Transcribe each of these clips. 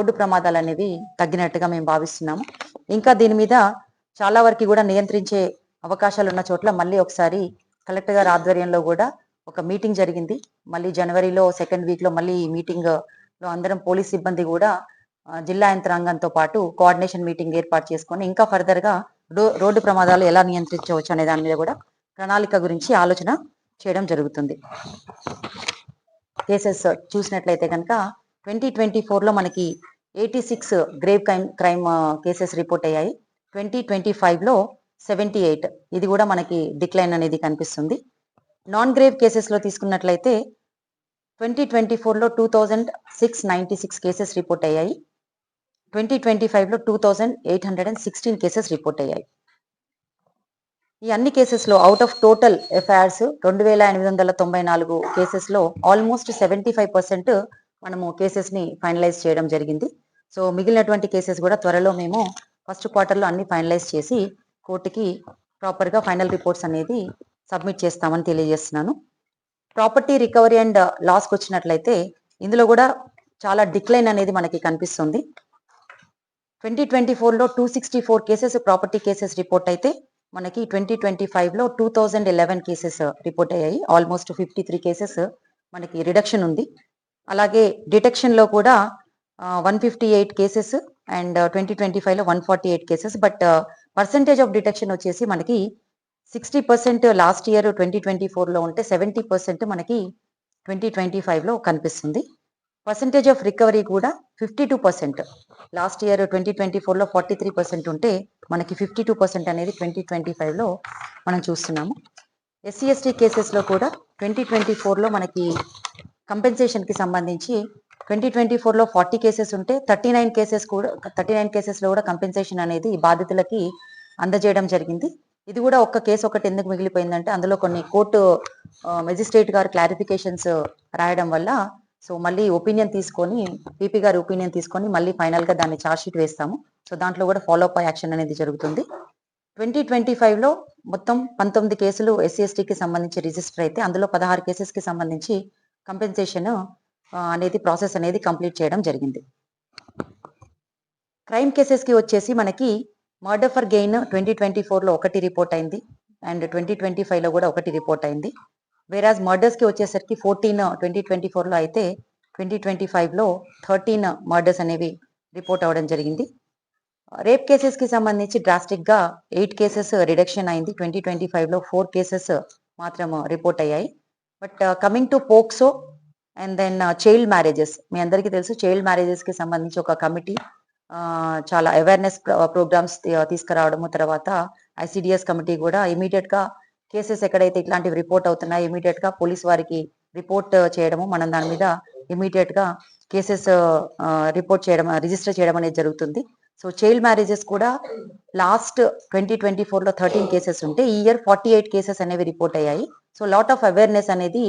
Road ప్రమాదాలు అనేవి తగ్గినట్టుగా మేము భావిస్తున్నాము. ఇంకా దీని మీద చాలా వరకు కూడా నియంత్రించే అవకాశాలు ఉన్న చోట్ల మళ్ళీ ఒకసారి కలెక్టర్ గారి ఆధ్వర్యంలో కూడా ఒక మీటింగ్ జరిగింది. మళ్ళీ జనవరిలో సెకండ్ వీక్ లో మళ్ళీ ఈ మీటింగ్ లో అందరం పోలీస్ సిబ్బంది కూడా జిల్లా యంత్రాంగంతో పాటు కోఆర్డినేషన్ మీటింగ్ ఏర్పాటు చేసుకొని ఇంకా ఫర్దర్ గా రోడ్డు ప్రమాదాలు ఎలా నియంత్రించవచ్చు అనే దాని మీద కూడా ప్రణాళిక గురించి ఆలోచన చేయడం జరుగుతుంది. కేసెస్ చూసినట్లయితే కనుక 2024లో మనకి 86 గ్రేవ్ క్రైమ్ కేసెస్ రిపోర్ట్ అయ్యాయి. 2025లో 78, ఇది కూడా మనకి డిక్లైన్ అనేది కనిపిస్తుంది. నాన్ గ్రేవ్ కేసెస్ లో తీసుకున్నట్లయితే 2024లో 2696 కేసెస్ రిపోర్ట్ అయ్యాయి. 2025లో 2816 కేసెస్ రిపోర్ట్ అయ్యాయి. ఈ అన్ని కేసెస్ లో out of total FIRs 2894 cases లో ఆల్మోస్ట్ 75% మనము కేసెస్ ని ఫైనలైజ్ చేయడం జరిగింది. సో మిగిలినటువంటి కేసెస్ కూడా త్వరలో మేము ఫస్ట్ క్వార్టర్ లో అన్ని ఫైనలైజ్ చేసి కోర్టుకి ప్రాపర్ గా ఫైనల్ రిపోర్ట్స్ అనేది సబ్మిట్ చేస్తామని తెలియజేస్తున్నాను. ప్రాపర్టీ రికవరీ అండ్ లాస్ కి వచ్చినట్లయితే ఇందులో కూడా చాలా డిక్లైన్ అనేది మనకి కనిపిస్తుంది. 2024లో 264 కేసెస్ ప్రాపర్టీ కేసెస్ రిపోర్ట్ అయితే మనకి 2025లో 2011 కేసెస్ రిపోర్ట్ అయ్యాయి. ఆల్మోస్ట్ 53 కేసెస్ మనకి రిడక్షన్ ఉంది. అలాగే డిటెక్షన్ లో కూడా 158 కేసెస్ అండ్ 2025లో 148 cases. But percentage of detection వచ్చేసి మనకి 60% లాస్ట్ ఇయర్ 2024లో ఉంటే 70% మనకి 2025లో కనిపిస్తుంది. పర్సంటేజ్ ఆఫ్ రికవరీ కూడా 52%. లాస్ట్ ఇయర్ 2024లో 43% ఉంటే మనకి 52% అనేది 2025లో మనం చూస్తున్నాము. ఎస్సీ ఎస్టీ కేసెస్ లో కూడా 2024లో మనకి కంపెన్సేషన్ కి సంబంధించి 2024లో 40 కేసెస్ ఉంటే 39 కేసెస్ లో కూడా కంపెన్సేషన్ అనేది బాధితులకి అందజేయడం జరిగింది. ఇది కూడా ఒక్క కేసు ఒకటి ఎందుకు మిగిలిపోయిందంటే అందులో కొన్ని కోర్టు మెజిస్ట్రేట్ గారు క్లారిఫికేషన్స్ రాయడం వల్ల సో మళ్ళీ ఒపీనియన్ తీసుకొని పీపీ గారి ఒపీనియన్ తీసుకొని మళ్ళీ ఫైనల్ గా దాన్ని ఛార్జ్ షీట్ వేస్తాము. సో దాంట్లో కూడా ఫాలో అప్ యాక్షన్ అనేది జరుగుతుంది. 2025లో మొత్తం 19 కేసులు ఎస్సీ ఎస్టీకి సంబంధించి రిజిస్టర్ అయితే అందులో 16 కేసెస్ కి సంబంధించి కంపెన్సేషన్ అనేది ప్రాసెస్ అనేది కంప్లీట్ చేయడం జరిగింది. క్రైమ్ కేసెస్ కి వచ్చేసి మనకి మర్డర్ ఫర్ గెయిన్ 2024లో ఒకటి రిపోర్ట్ అయింది అండ్ 2025లో కూడా ఒకటి రిపోర్ట్ అయింది. వేరాజ్ మర్డర్స్ కి వచ్చేసరికి 14 2024లో అయితే 2025లో 13 మర్డర్స్ అనేవి రిపోర్ట్ అవ్వడం జరిగింది. రేప్ కేసెస్ కి సంబంధించి డ్రాస్టిక్ గా 8 కేసెస్ రిడక్షన్ అయింది. 2025లో 4 కేసెస్ మాత్రం రిపోర్ట్ అయ్యాయి. But coming to POCSO and then child marriages, మీ అందరికీ తెలుసు చైల్డ్ మ్యారేజెస్ కి సంబంధించి ఒక కమిటీ చాలా అవేర్నెస్ ప్రోగ్రామ్స్ తీసుకురావడము, తర్వాత ఐసిడిఎస్ కమిటీ కూడా ఇమీడియట్ గా కేసెస్ ఎక్కడైతే ఇట్లాంటివి రిపోర్ట్ అవుతున్నాయి ఇమీడియట్ గా పోలీస్ వారికి రిపోర్ట్ చేయడము, మనం దాని మీద ఇమీడియట్ గా కేసెస్ రిపోర్ట్ చేయడం రిజిస్టర్ చేయడం అనేది జరుగుతుంది. సో చైల్డ్ మ్యారేజెస్ కూడా లాస్ట్ 2024లో 13 కేసెస్ ఉంటే ఈ ఇయర్ 48 కేసెస్ అనేవి రిపోర్ట్ అయ్యాయి. సో లాట్ ఆఫ్ అవేర్నెస్ అనేది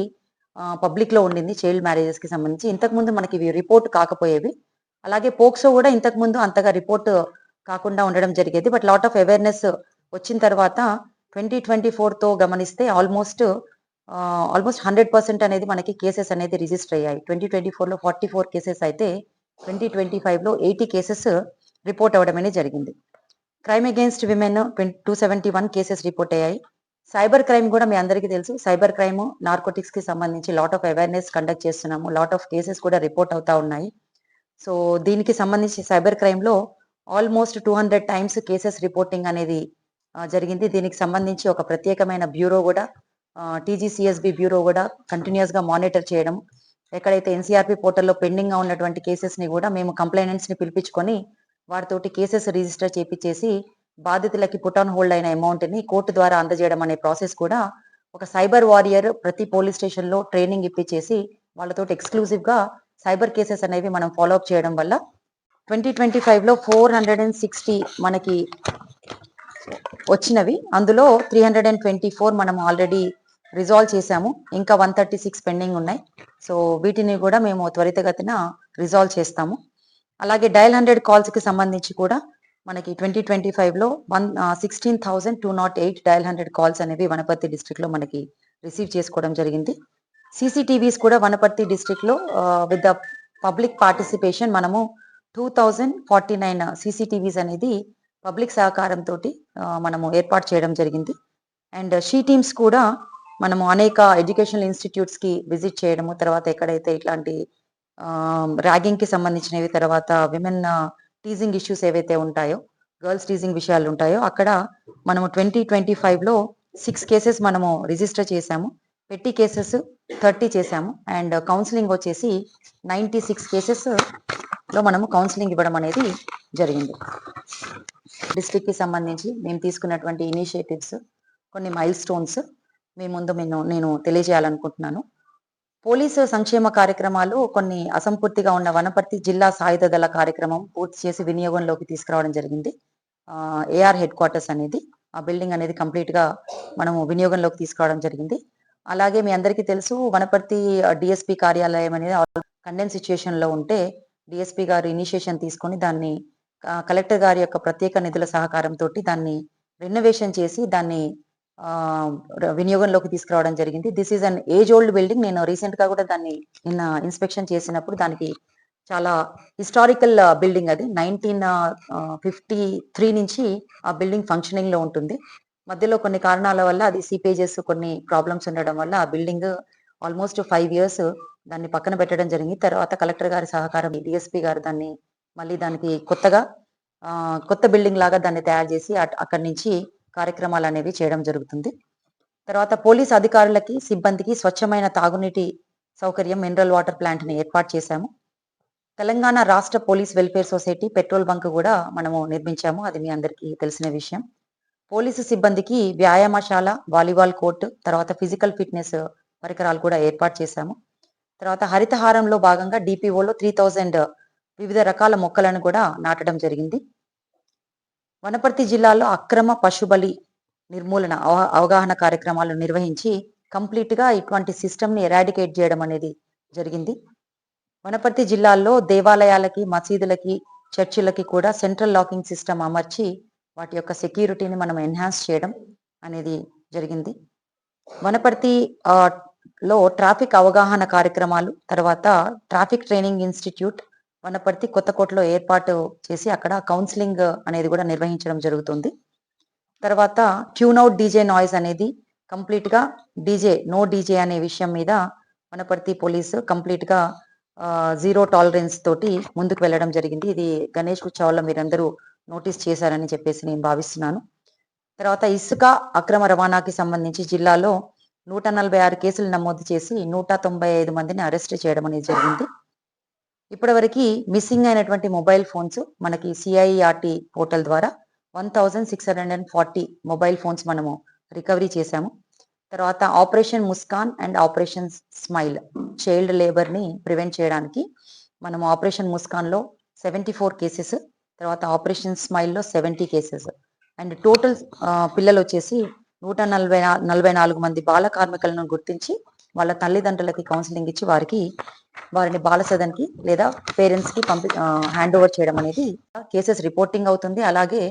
పబ్లిక్ లో ఉండింది చైల్డ్ మ్యారేజెస్ కి సంబంధించి. ఇంతకు ముందు మనకి ఇవి రిపోర్ట్ కాకపోయేవి. అలాగే పోక్సో కూడా ఇంతకు ముందు అంతగా రిపోర్ట్ కాకుండా ఉండడం జరిగేది. బట్ లాట్ ఆఫ్ అవేర్నెస్ వచ్చిన తర్వాత 2024తో గమనిస్తే ఆల్మోస్ట్ 100% అనేది మనకి కేసెస్ అనేది రిజిస్టర్ అయ్యాయి. 2024లో 44 కేసెస్ అయితే 2025లో 80 కేసెస్ రిపోర్ట్ అవ్వడం అనేది జరిగింది. Crime against women 271 cases report అయ్యాయి. సైబర్ క్రైమ్ కూడా మీ అందరికీ తెలుసు, సైబర్ క్రైమ్ నార్కోటిక్స్ కి సంబంధించి లాట్ ఆఫ్ అవేర్నెస్ కండక్ట్ చేస్తున్నాము. లాట్ ఆఫ్ కేసెస్ కూడా రిపోర్ట్ అవుతా ఉన్నాయి. సో దీనికి సంబంధించి సైబర్ క్రైమ్ లో ఆల్మోస్ట్ 200 టైమ్స్ కేసెస్ రిపోర్టింగ్ అనేది జరిగింది. దీనికి సంబంధించి ఒక ప్రత్యేకమైన బ్యూరో కూడా టీజీసీఎస్బి బ్యూరో కూడా కంటిన్యూస్ గా మానిటర్ చేయడం, ఎక్కడైతే ఎన్సీఆర్పి పోర్టల్లో పెండింగ్ గా ఉన్నటువంటి కేసెస్ ని కూడా మేము కంప్లైనెంట్స్ ని పిలిపించుకొని వారితోటి కేసెస్ రిజిస్టర్ చేపించేసి బాధితులకి పుట్ ఆన్ హోల్డ్ అయిన అమౌంట్ ని కోర్టు ద్వారా అందజేయడం అనే ప్రాసెస్ కూడా ఒక సైబర్ వారియర్ ప్రతి పోలీస్ స్టేషన్ లో ట్రైనింగ్ ఇప్పించేసి వాళ్ళతో ఎక్స్క్లూజివ్ గా సైబర్ కేసెస్ అనేవి మనం ఫాలో అప్ చేయడం వల్ల 2025లో 460 మనకి వచ్చినవి. అందులో 324 మనం ఆల్రెడీ రిజాల్వ్ చేశాము. ఇంకా 136 పెండింగ్ ఉన్నాయి. సో వీటిని కూడా మేము త్వరితగతిన రిజాల్వ్ చేస్తాము. అలాగే డయల్ 100 కాల్స్ కి సంబంధించి కూడా మనకి 2025లో 16,208 డయల్ 100 కాల్స్ అనేవి వనపర్తి డిస్ట్రిక్ట్ లో మనకి రిసీవ్ చేసుకోవడం జరిగింది. సీసీటీవీస్ కూడా వనపర్తి డిస్ట్రిక్ట్ లో విత్ ద పబ్లిక్ పార్టిసిపేషన్ మనము 2049 సీసీటీవీస్ అనేది పబ్లిక్ సహకారంతో మనము ఏర్పాటు చేయడం జరిగింది. అండ్ షీ టీమ్స్ కూడా మనము అనేక ఎడ్యుకేషనల్ ఇన్స్టిట్యూట్స్కి విజిట్ చేయడము, తర్వాత ఎక్కడైతే ఇట్లాంటి ర్యాగింగ్కి సంబంధించినవి, తర్వాత విమెన్ టీజింగ్ ఇష్యూస్ ఏవైతే ఉంటాయో, గర్ల్స్ టీజింగ్ విషయాలు ఉంటాయో, అక్కడ మనము 2025లో 6 కేసెస్ మనము రిజిస్టర్ చేశాము. పెట్టి కేసెస్ 30 చేశాము. అండ్ కౌన్సిలింగ్ వచ్చేసి 96 కేసెస్ లో మనము కౌన్సిలింగ్ ఇవ్వడం అనేది జరిగింది. డిస్ట్రిక్ట్ కి సంబంధించి మేము తీసుకున్నటువంటి ఇనిషియేటివ్స్, కొన్ని మైల్ స్టోన్స్ మీ ముందు నేను తెలియజేయాలనుకుంటున్నాను. పోలీసు సంక్షేమ కార్యక్రమాలు కొన్ని అసంపూర్తిగా ఉన్న వనపర్తి జిల్లా సాయుధ దళ కార్యక్రమం పూర్తి చేసి వినియోగంలోకి తీసుకురావడం జరిగింది. ఏఆర్ హెడ్ క్వార్టర్స్ అనేది, ఆ బిల్డింగ్ అనేది కంప్లీట్ గా మనము వినియోగంలోకి తీసుకురావడం జరిగింది. అలాగే మీ అందరికీ తెలుసు, వనపర్తి డిఎస్పి కార్యాలయం అనేది కండెన్ సిచ్యుయేషన్ లో ఉంటే డిఎస్పి గారు ఇనిషియేషన్ తీసుకొని దాన్ని కలెక్టర్ గారి యొక్క ప్రత్యేక నిధుల సహకారంతో దాన్ని రెనోవేషన్ చేసి దాన్ని వినియోగంలోకి తీసుకురావడం జరిగింది. This is an age old building. నేను రీసెంట్ గా కూడా దాన్ని నిన్న ఇన్స్పెక్షన్ చేసినప్పుడు దానికి చాలా హిస్టారికల్ బిల్డింగ్, అది 1953 నుంచి ఆ బిల్డింగ్ ఫంక్షనింగ్ లో ఉంటుంది. మధ్యలో కొన్ని కారణాల వల్ల అది సీపేజెస్ కొన్ని ప్రాబ్లమ్స్ ఉండడం వల్ల ఆ బిల్డింగ్ ఆల్మోస్ట్ 5 years దాన్ని పక్కన పెట్టడం జరిగింది. తర్వాత కలెక్టర్ గారి సహకారం, డిఎస్పీ గారు దాన్ని మళ్ళీ దానికి కొత్తగా కొత్త బిల్డింగ్ లాగా దాన్ని తయారు చేసి అక్కడి నుంచి కార్యక్రమాలు అనేవి చేయడం జరుగుతుంది. తర్వాత పోలీస్ అధికారులకి, సిబ్బందికి స్వచ్ఛమైన తాగునీటి సౌకర్యం, మినరల్ వాటర్ ప్లాంట్ ని ఏర్పాటు చేశాము. తెలంగాణ రాష్ట్ర police welfare society petrol bunk కూడా మనము నిర్మించాము. అది మీ అందరికీ తెలిసిన విషయం. పోలీసు సిబ్బందికి వ్యాయామశాల, వాలీబాల్ కోర్టు, తర్వాత ఫిజికల్ ఫిట్నెస్ పరికరాలు కూడా ఏర్పాటు చేశాము. తర్వాత హరితహారంలో భాగంగా డిపిఓలో 3000 వివిధ రకాల మొక్కలను కూడా నాటడం జరిగింది. వనపర్తి జిల్లాలో అక్రమ పశుబలి నిర్మూలన అవగాహన కార్యక్రమాలు నిర్వహించి కంప్లీట్ గా ఇటువంటి సిస్టమ్ ని ఎరాడికేట్ చేయడం అనేది జరిగింది. వనపర్తి జిల్లాలో దేవాలయాలకి, మసీదులకి, చర్చిలకి కూడా సెంట్రల్ లాకింగ్ సిస్టమ్ అమర్చి వాటి యొక్క సెక్యూరిటీని మనం ఎన్హాన్స్ చేయడం అనేది జరిగింది. వనపర్తి లో ట్రాఫిక్ అవగాహన కార్యక్రమాలు, తర్వాత ట్రాఫిక్ ట్రైనింగ్ ఇన్స్టిట్యూట్ వనపర్తి కొత్తకోటలో ఏర్పాటు చేసి అక్కడ కౌన్సిలింగ్ అనేది కూడా నిర్వహించడం జరుగుతుంది. తర్వాత ట్యూన్అవుట్ డీజే నాయిస్ అనేది కంప్లీట్ గా నో డీజే అనే విషయం మీద వనపర్తి పోలీసు కంప్లీట్ గా 0 టాలరెన్స్ తోటి ముందుకు వెళ్ళడం జరిగింది. ఇది గణేష్ ఉత్సవాల్లో మీరందరూ నోటీస్ చేశారని చెప్పేసి నేను భావిస్తున్నాను. తర్వాత ఇసుక అక్రమ రవాణాకి సంబంధించి జిల్లాలో 146 కేసులు నమోదు చేసి 195 మందిని అరెస్ట్ చేయడం అనేది జరిగింది. ఇప్పటివరకు మిస్సింగ్ అయినటువంటి మొబైల్ ఫోన్స్ మనకి సిఐఆర్టీ పోర్టల్ ద్వారా 1640 మొబైల్ ఫోన్స్ మనము రికవరీ చేశాము. తర్వాత operation Muskaan and operation smile, child labour ని ప్రివెంట్ చేయడానికి మనము ఆపరేషన్ ముస్కాన్ లో 74 కేసెస్, తర్వాత ఆపరేషన్ స్మైల్ లో 70 కేసెస్, అండ్ టోటల్ పిల్లలు వచ్చేసి 144 మంది బాల కార్మికులను గుర్తించి వాళ్ళ తల్లిదండ్రులకి కౌన్సిలింగ్ ఇచ్చి వారిని బాల సదన్కి లేదా పేరెంట్స్ కి హ్యాండ్ ఓవర్ చేయడం అనేది కేసెస్ రిపోర్టింగ్ అవుతుంది. అలాగే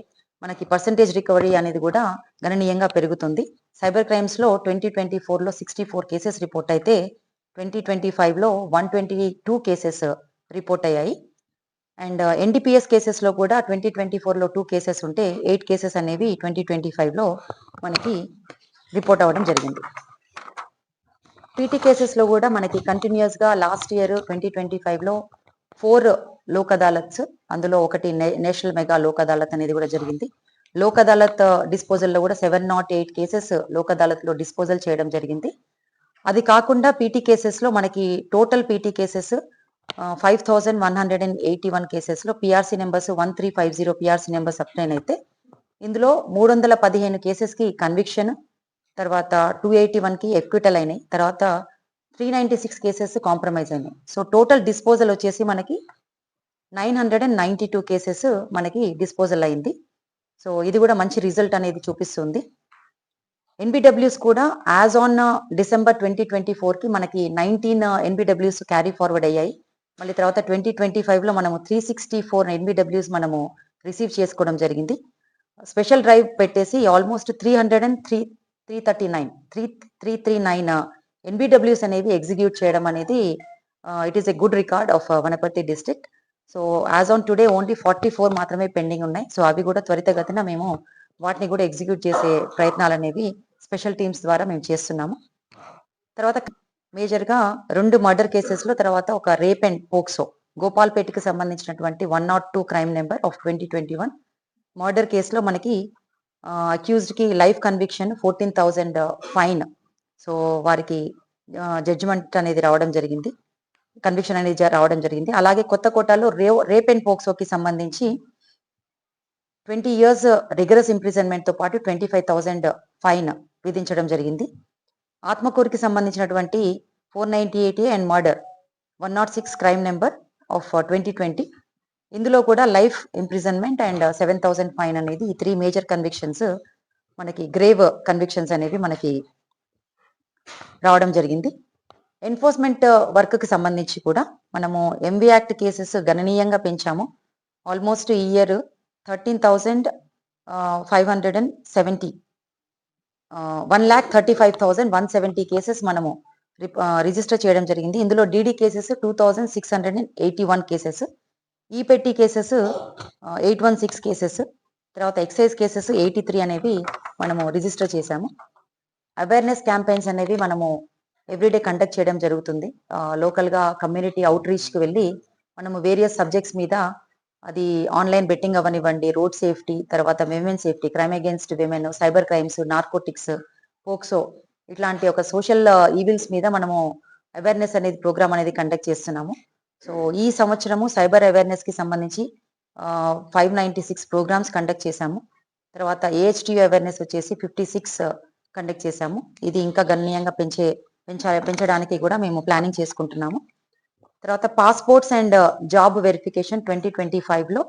మనకి పర్సంటేజ్ రికవరీ అనేది కూడా గణనీయంగా పెరుగుతుంది. సైబర్ క్రైమ్స్ లో 2024లో 64 కేసెస్ రిపోర్ట్ అయితే 2025లో 122 కేసెస్ రిపోర్ట్ అయ్యాయి. అండ్ ఎన్డీపీఎస్ కేసెస్ లో కూడా 2024లో 2 కేసెస్ ఉంటే 8 కేసెస్ అనేవి 2025లో మనకి రిపోర్ట్ అవ్వడం జరిగింది. పీటీ కేసెస్ లో కూడా మనకి కంటిన్యూస్ గా లాస్ట్ ఇయర్ 2025లో 4 లోక్ అదాలత్స్, అందులో ఒకటి నేషనల్ మెగా లోక్ అదాలత్ అనేది కూడా జరిగింది. లోక్ అదాలత్ డిస్పోజల్ లో కూడా 708 కేసెస్ లోక్ అదాలత్ లో డిస్పోజల్ చేయడం జరిగింది. అది కాకుండా పీటీ కేసెస్ లో మనకి టోటల్ పీటీ కేసెస్ 5181 కేసెస్ లో PRC numbers 1350 PRC numbers upline అయితే ఇందులో 315 కేసెస్ కి కన్విక్షన్, తర్వాత 281 కి ఎక్విటల్ అయినాయి, తర్వాత 396 కేసెస్ కాంప్రమైజ్ అయినాయి. సో టోటల్ డిస్పోజల్ వచ్చేసి మనకి 992 కేసెస్ మనకి డిస్పోజల్ అయింది. సో ఇది కూడా మంచి రిజల్ట్ అనేది చూపిస్తుంది. ఎన్బిడబ్ల్యూస్ కూడా యాజ్ ఆన్ డిసెంబర్ 2024 కి మనకి 19 ఎన్బిడబ్ల్యూస్ క్యారీ ఫార్వర్డ్ అయ్యాయి. మళ్ళీ తర్వాత 2025లో మనము 364 ఎన్బిడబ్ల్యూస్ మనము రిసీవ్ చేసుకోవడం జరిగింది. స్పెషల్ డ్రైవ్ పెట్టేసి ఆల్మోస్ట్ 339 ఎన్బిడబ్ల్యూస్ అనేవి ఎగ్జిక్యూట్ చేయడం అనేది it is a good record of Wanaparthy district. So as on today only 44 మాత్రమే పెండింగ్ ఉన్నాయి. సో అవి కూడా త్వరితగతిన మేము వాటిని కూడా ఎగ్జిక్యూట్ చేసే ప్రయత్నాలు అనేవి స్పెషల్ టీమ్స్ ద్వారా మేము చేస్తున్నాము. తర్వాత మేజర్గా 2 మర్డర్ కేసెస్లో, తర్వాత ఒక రేప్ అండ్ పోక్సో గోపాల్పేటకి సంబంధించినటువంటి 102 క్రైమ్ నెంబర్ ఆఫ్ 2021 మర్డర్ కేసులో మనకి అక్యూజ్డ్కి లైఫ్ కన్విక్షన్, 14,000 ఫైన్. సో వారికి జడ్జిమెంట్ అనేది రావడం జరిగింది, కన్విక్షన్ అనేది రావడం జరిగింది. అలాగే కొత్తకోటలో రేప్ అండ్ పోక్సోకి సంబంధించి 20 years రిగరస్ ఇంప్రిజన్మెంట్ తో పాటు 25,000 ఫైన్ విధించడం జరిగింది. ఆత్మకూరుకి సంబంధించినటువంటి 498 and murder 106 crime number of 2020, ఇందులో కూడా లైఫ్ ఇంప్రిజన్మెంట్ అండ్ 7,000 ఫైన్ అనేది ఈ 3 మేజర్ కన్విక్షన్స్ మనకి గ్రేవ్ కన్విక్షన్స్ అనేవి మనకి రావడం జరిగింది. ఎన్ఫోర్స్మెంట్ వర్క్కి సంబంధించి కూడా మనము ఎంవి యాక్ట్ కేసెస్ గణనీయంగా పెంచాము. ఆల్మోస్ట్ ఈ ఇయర్ 13,570 1,35,170 కేసెస్ మనము రిజిస్టర్ చేయడం జరిగింది. ఇందులో డీడీ కేసెస్ 2,681 కేసెస్, ఈ పెట్టి కేసెస్ 816 కేసెస్, తర్వాత ఎక్సైజ్ కేసెస్ 83 అనేవి మనము రిజిస్టర్ చేశాము. అవేర్నెస్ క్యాంపెయిన్స్ అనేవి మనము ఎవ్రీడే కండక్ట్ చేయడం జరుగుతుంది. లోకల్గా కమ్యూనిటీ అవుట్ రీచ్కి వెళ్ళి మనము వేరియస్ సబ్జెక్ట్స్ మీద, అది ఆన్లైన్ బెట్టింగ్ అవనివ్వండి, రోడ్ సేఫ్టీ, తర్వాత women safety, crime against women, cyber crimes, narcotics, POCSO, ఇట్లాంటి ఒక సోషల్ ఈవిల్స్ మీద మనము అవేర్నెస్ అనేది ప్రోగ్రామ్ అనేది కండక్ట్ చేస్తున్నాము. సో ఈ సంవత్సరము సైబర్ అవేర్నెస్కి సంబంధించి 596 ప్రోగ్రామ్స్ కండక్ట్ చేశాము. తర్వాత ఏహెచ్టీ అవేర్నెస్ వచ్చేసి 56 కండక్ట్ చేశాము. ఇది ఇంకా గణనీయంగా పెంచడానికి కూడా మేము ప్లానింగ్ చేసుకుంటున్నాము. తర్వాత పాస్పోర్ట్స్ అండ్ జాబ్ వెరిఫికేషన్ 2025లో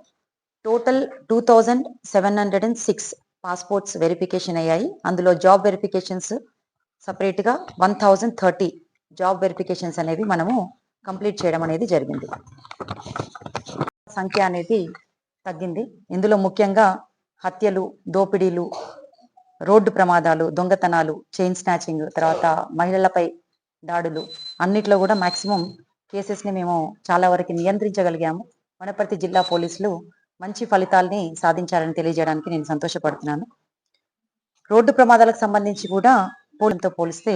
టోటల్ 2,706 పాస్పోర్ట్స్ వెరిఫికేషన్ అయ్యాయి. అందులో జాబ్ వెరిఫికేషన్స్ సపరేట్గా 1,030 జాబ్ వెరిఫికేషన్స్ అనేవి మనము కంప్లీట్ చేయడం అనేది జరిగింది. సంఖ్య అనేది తగ్గింది. ఇందులో ముఖ్యంగా హత్యలు, దోపిడీలు, రోడ్డు ప్రమాదాలు, దొంగతనాలు, చైన్ స్నాచింగ్, తర్వాత మహిళలపై దాడులు, అన్నిట్లో కూడా మాక్సిమం కేసెస్ని మేము చాలా వరకు నియంత్రించగలిగాము. వనపర్తి జిల్లా పోలీసులు మంచి ఫలితాల్ని సాధించాలని తెలియజేయడానికి నేను సంతోషపడుతున్నాను. రోడ్డు ప్రమాదాలకు సంబంధించి కూడా పోలీసులతో పోలిస్తే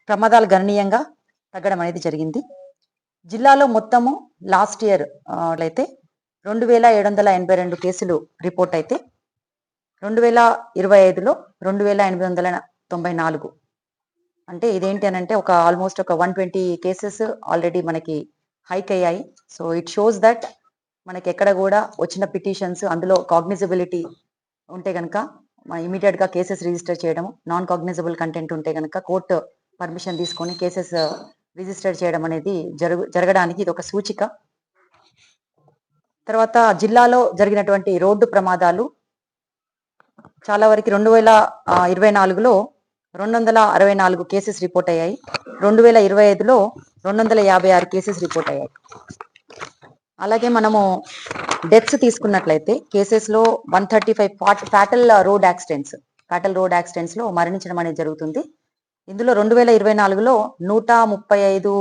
ప్రమాదాలు గణనీయంగా తగ్గడం అనేది జరిగింది. జిల్లాలో మొత్తము లాస్ట్ ఇయర్ అయితే 2,782 కేసులు రిపోర్ట్ అయితే 2025లో 2,894. అంటే ఇదేంటి అని అంటే ఆల్మోస్ట్ ఒక 120 కేసెస్ ఆల్రెడీ మనకి హైక్ అయ్యాయి. సో ఇట్ షోస్ దట్ మనకి ఎక్కడ కూడా వచ్చిన పిటిషన్స్ అందులో కాగ్నిజబిలిటీ ఉంటే కనుక ఇమీడియట్గా కేసెస్ రిజిస్టర్ చేయడం, నాన్ కాగ్నిజబుల్ కంటెంట్ ఉంటే కనుక కోర్టు పర్మిషన్ తీసుకొని కేసెస్ రిజిస్టర్ చేయడం అనేది జరగడానికి ఇది ఒక సూచిక. తర్వాత జిల్లాలో జరిగినటువంటి రోడ్డు ప్రమాదాలు చాలా వరకు 2024లో 264 కేసెస్ రిపోర్ట్ అయ్యాయి. 2025లో 256 కేసెస్ రిపోర్ట్ అయ్యాయి. అలాగే మనము డెత్స్ తీసుకున్నట్లయితే కేసెస్లో 135 ఫ్యాటల్ రోడ్ యాక్సిడెంట్స్లో మరణించడం అనేది జరుగుతుంది. ఇందులో 2024లో 135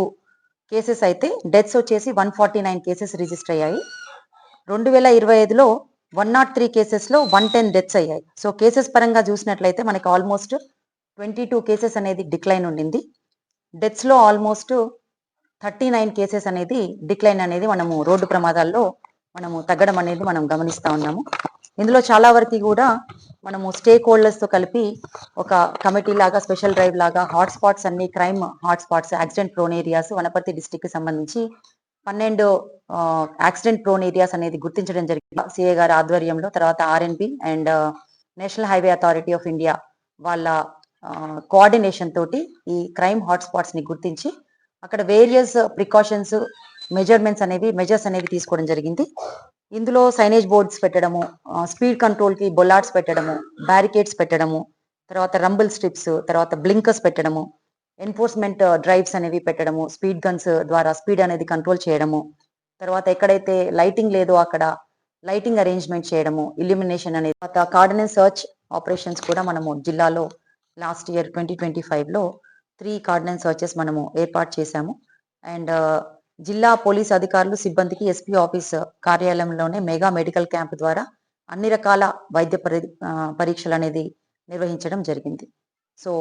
కేసెస్ అయితే డెత్స్ వచ్చేసి 149 కేసెస్ రిజిస్టర్ అయ్యాయి. 2025లో 103 కేసెస్లో 110 డెత్స్ అయ్యాయి. సో కేసెస్ పరంగా చూసినట్లయితే మనకి ఆల్మోస్ట్ 22 కేసెస్ అనేది డిక్లైన్ ఉండింది. డెత్స్లో ఆల్మోస్ట్ 39 కేసెస్ అనేది డిక్లైన్ అనేది మనము రోడ్డు ప్రమాదాల్లో మనము తగ్గడం అనేది మనం గమనిస్తూ ఉన్నాము. ఇందులో చాలా వరకు కూడా మనము స్టేక్ హోల్డర్స్తో కలిపి ఒక కమిటీ లాగా, స్పెషల్ డ్రైవ్ లాగా, హాట్స్పాట్స్ అన్ని crime hotspots, accident prone areas Wanaparthy డిస్టిక్కి సంబంధించి 12 యాక్సిడెంట్ ప్రోన్ ఏరియాస్ అనేది గుర్తించడం జరిగింది సిఏ గారి ఆధ్వర్యంలో. తర్వాత RNB and national highway authority of India వాళ్ళ కోఆర్డినేషన్ తోటి ఈ క్రైమ్ హాట్స్పాట్స్ ని గుర్తించి అక్కడ వేరియస్ ప్రికాషన్స్, మెజర్స్ అనేవి తీసుకోవడం జరిగింది. ఇందులో సైనేజ్ బోర్డ్స్ పెట్టడము, స్పీడ్ కంట్రోల్ కి బొల్లార్డ్స్ పెట్టడము, బ్యారికేడ్స్ పెట్టడము, తర్వాత రంబుల్ స్ట్రిప్స్, తర్వాత బ్లింకర్స్ పెట్టడము, ఎన్ఫోర్స్మెంట్ డ్రైవ్స్ అనేవి పెట్టడము, స్పీడ్ గన్స్ ద్వారా స్పీడ్ అనేది కంట్రోల్ చేయడము, తర్వాత ఎక్కడైతే లైటింగ్ లేదో అక్కడ లైటింగ్ అరేంజ్మెంట్ చేయడము, ఇల్యూమినేషన్ అనేది, తర్వాత కార్డినెన్స్ సర్చ్ ఆపరేషన్స్ కూడా మనము జిల్లాలో లాస్ట్ ఇయర్ 2025లో 3 కార్డినెన్స్ సర్చెస్ మనము ఏర్పాటు చేశాము. అండ్ జిల్లా పోలీస్ అధికారులు సిబ్బందికి ఎస్పీ ఆఫీస్ కార్యాలయంలోనే మెగా మెడికల్ క్యాంప్ ద్వారా అన్ని రకాల వైద్య పరీక్షలు అనేది నిర్వహించడం జరిగింది. సో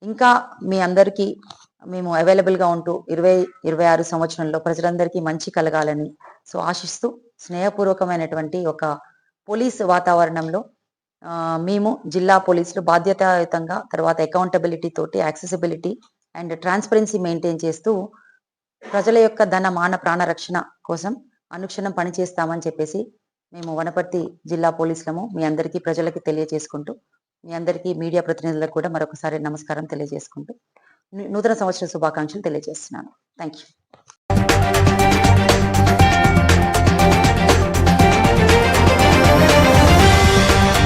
ఇంకా మీ అందరికీ మేము అవైలబుల్గా ఉంటూ 2026 సంవత్సరంలో ప్రజలందరికీ మంచి కలగాలని ఆశిస్తూ స్నేహపూర్వకమైనటువంటి ఒక పోలీస్ వాతావరణంలో మేము జిల్లా పోలీసులు బాధ్యతాయుతంగా, తర్వాత అకౌంటబిలిటీ తోటి, యాక్సెసిబిలిటీ అండ్ ట్రాన్స్పరెన్సీ మెయింటైన్ చేస్తూ ప్రజల యొక్క ధన మాన ప్రాణ రక్షణ కోసం అనుక్షణం పనిచేస్తామని చెప్పేసి మేము వనపర్తి జిల్లా పోలీసులము మీ అందరికీ ప్రజలకి తెలియజేసుకుంటూ, మీ అందరికీ మీడియా ప్రతినిధులకు కూడా మరొకసారి నమస్కారం తెలియజేసుకుంటూ నూతన సంవత్సర శుభాకాంక్షలు తెలియజేస్తున్నాను. Thank you.